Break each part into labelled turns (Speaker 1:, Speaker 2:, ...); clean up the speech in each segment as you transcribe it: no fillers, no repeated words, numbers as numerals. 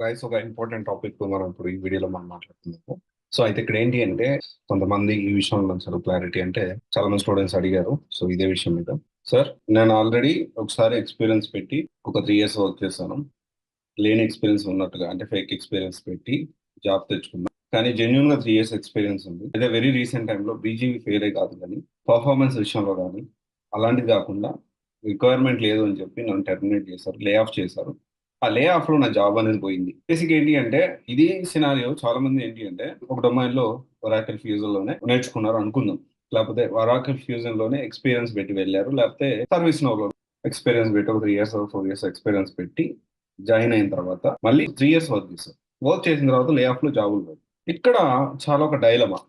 Speaker 1: Rice ఒక important topic మనం ఇప్పుడు ఈ వీడియోలో మనం మాట్లాడుతున్నాము. సో అయితే ఇక్కడ ఏంటి అంటే కొంతమంది ఈ విషయంలో అసలు క్లారిటీ అంటే చాలా మంది స్టూడెంట్స్ అడిగారు. సో ఇదే విషయం మీద సార్ నేను ఆల్రెడీ ఒకసారి ఎక్స్పీరియన్స్ పెట్టి ఒక 3 years వర్క్ చేశాను. లేని ఎక్స్పీరియన్స్ ఉన్నట్టుగా అంటే ఫేక్ ఎక్స్పీరియన్స్ పెట్టి జాబ్ తెచ్చుకున్నాను. కానీ జెన్యున్ గా 3 years ఎక్స్పీరియన్స్ ఉంది. అయితే వెరీ రీసెంట్ టైంలో బీజీవీ ఫెయిల్ కాదు కానీ పర్ఫార్మెన్స్ విషయంలో కానీ అలాంటిది కాకుండా రిక్వైర్మెంట్ లేదు అని చెప్పి నన్ను టెర్మినేట్ చేశారు, లే ఆఫ్ చేశారు. ఆ లే ఆఫ్ లో నా జాబ్ అనేది పోయింది. బేసిక్ ఏంటి అంటే ఇది సినారియో చాలా మంది ఏంటి అంటే ఒక డొమైన్ లో ఒరాకిల్ ఫ్యూజన్ లోనే నేర్చుకున్నారు అనుకుందాం, లేకపోతే ఒరాకిల్ ఫ్యూజన్ లోనే ఎక్స్పీరియన్స్ పెట్టి వెళ్ళారు, లేకపోతే సర్వీస్ నో లో ఎక్స్పీరియన్స్ పెట్టి ఒక 3 years 4 years ఎక్స్పీరియన్స్ పెట్టి జాయిన్ అయిన తర్వాత మళ్ళీ 3 years వర్క్ చేశారు. వర్క్ చేసిన తర్వాత లే ఆఫ్ లో జాబులు పోయి ఇక్కడ చాలా ఒక డైలమా.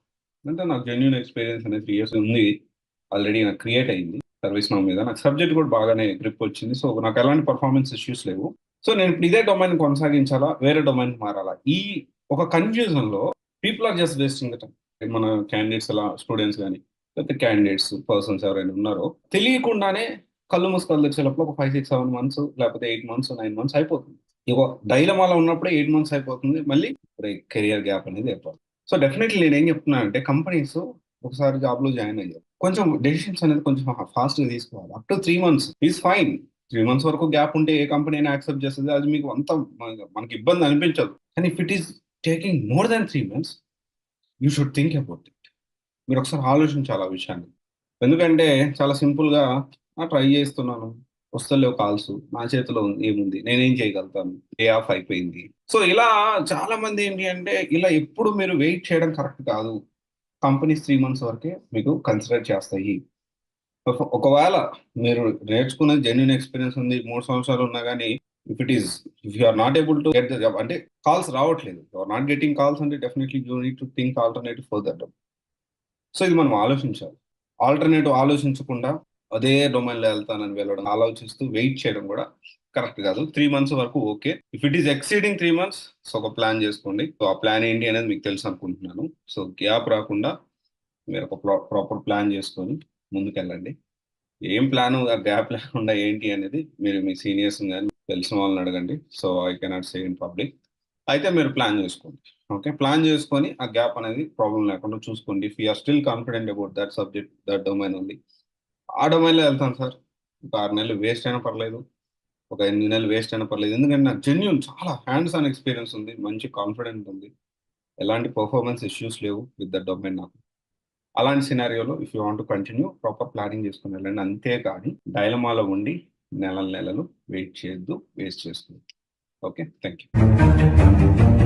Speaker 1: అంటే నాకు జెన్యున్ ఎక్స్పీరియన్స్ అనేది 3 years ఉంది, ఆల్రెడీ నాకు క్రియేట్ అయింది సర్వీస్ నో మీద, నాకు సబ్జెక్ట్ కూడా బాగానే గ్రిప్ వచ్చింది, సో నాకు ఎలాంటి పర్ఫార్మెన్స్ ఇష్యూస్ లేవు. సో నేను ఇప్పుడు ఇదే డొమైన్ కొనసాగించాలా, వేరే డొమైన్ మారాలా, ఈ ఒక కన్ఫ్యూజన్ లో people are just wasting the time. మన క్యాండిడేట్స్ అలా స్టూడెంట్స్ కానీ లేకపోతే క్యాండిడేట్స్ పర్సన్స్ ఎవరైనా ఉన్నారో తెలియకుండానే కళ్ళు మూసుకొని తెచ్చేటప్పుడు ఒక 5 6 7 months లేకపోతే 8 months 9 months అయిపోతుంది. ఇక డైలమాలో ఉన్నప్పుడే 8 months అయిపోతుంది, మళ్ళీ కెరియర్ గ్యాప్ అనేది అయిపోతుంది. సో డెఫినెట్లీ నేను ఏం చెప్తున్నా అంటే కంపెనీస్ ఒకసారి జాబ్ లో జాయిన్ అయ్యారు, కొంచెం డెసిషన్స్ అనేది కొంచెం ఫాస్ట్ గా తీసుకోవాలి. Up to 3 months is fine. 3 months వరకు గ్యాప్ ఉంటే ఏ కంపెనీ అయినా యాక్సెప్ట్ చేస్తుంది, అది మీకు అంత మనకి ఇబ్బంది అనిపించదు. కానీ if it is taking more than 3 months you should think about it. మీరు ఒకసారి ఆలోచించాలి ఆ విషయాన్ని. ఎందుకంటే చాలా సింపుల్ గా ట్రై చేస్తున్నాను, వస్తలేవు కాల్స్, నా చేతిలో ఏముంది, నేనేం చేయగలుగుతాను, డే ఆఫ్ అయిపోయింది. సో ఇలా చాలా మంది ఏంటి అంటే ఇలా ఎప్పుడు మీరు వెయిట్ చేయడం కరెక్ట్ కాదు. కంపెనీస్ 3 months వరకే మీకు కన్సిడర్ చేస్తాయి. ఒకవేళ మీరు నేర్చుకునే జెన్యున్ ఎక్స్పీరియన్స్ ఉంది, 3 సంవత్సరాలు ఉన్నా కానీ if it is if you are not able to get the job అంటే కాల్స్ రావట్లేదు, you are not getting calls అంటే definitely you need to think alternative for that. So ఇది మనం ఆలోచించాలి. ఆల్టర్నేటివ్ ఆలోచించకుండా అదే డొమైన్లో వెళ్తానని వెళ్ళడం, ఆలోచిస్తూ వెయిట్ చేయడం కూడా కరెక్ట్ కాదు. 3 months వరకు okay. If it is exceeding 3 months so ఒక ప్లాన్ చేసుకోండి. సో ఆ ప్లాన్ ఏంటి అనేది మీకు తెలుసు అనుకుంటున్నాను. సో గ్యాప్ రాకుండా మీరు ఒక ప్రాపర్ ప్లాన్ చేసుకొని ముందుకెళ్ళండి. ఏం ప్లాన్ గ్యాప్ లేకుండా ఏంటి అనేది మీరు మీ సీనియర్స్ కానీ తెలిసిన వాళ్ళని అడగండి. So I cannot say in public. అయితే మీరు ప్లాన్ చేసుకోండి. ఓకే, ప్లాన్ చేసుకొని ఆ గ్యాప్ అనేది ప్రాబ్లం లేకుండా చూసుకోండి. If you're still confident about that subject that domain ఉంది, ఆ డొమైన్లో వెళ్తాను సార్. ఒక 6 నెలలు వేస్ట్ అయినా పర్లేదు, ఒక 8 నెలలు వేస్ట్ అయినా పర్లేదు, ఎందుకంటే నాకు జెన్యున్ చాలా హ్యాండ్స్ ఆన్ ఎక్స్పీరియన్స్ ఉంది, మంచి కాన్ఫిడెంట్ ఉంది, ఎలాంటి పర్ఫార్మెన్స్ ఇష్యూస్ లేవు విత్ దట్ డొమైన్ నాకు. అలాంటి సినారియోలో if you want continue proper planning చేసుకుని వెళ్ళండి. అంతేకాని డైలమాలో ఉండి నెలలు నెలలు వెయిట్ చేయొద్దు, వేస్ట్ చేసుకోండి. Okay, thank you.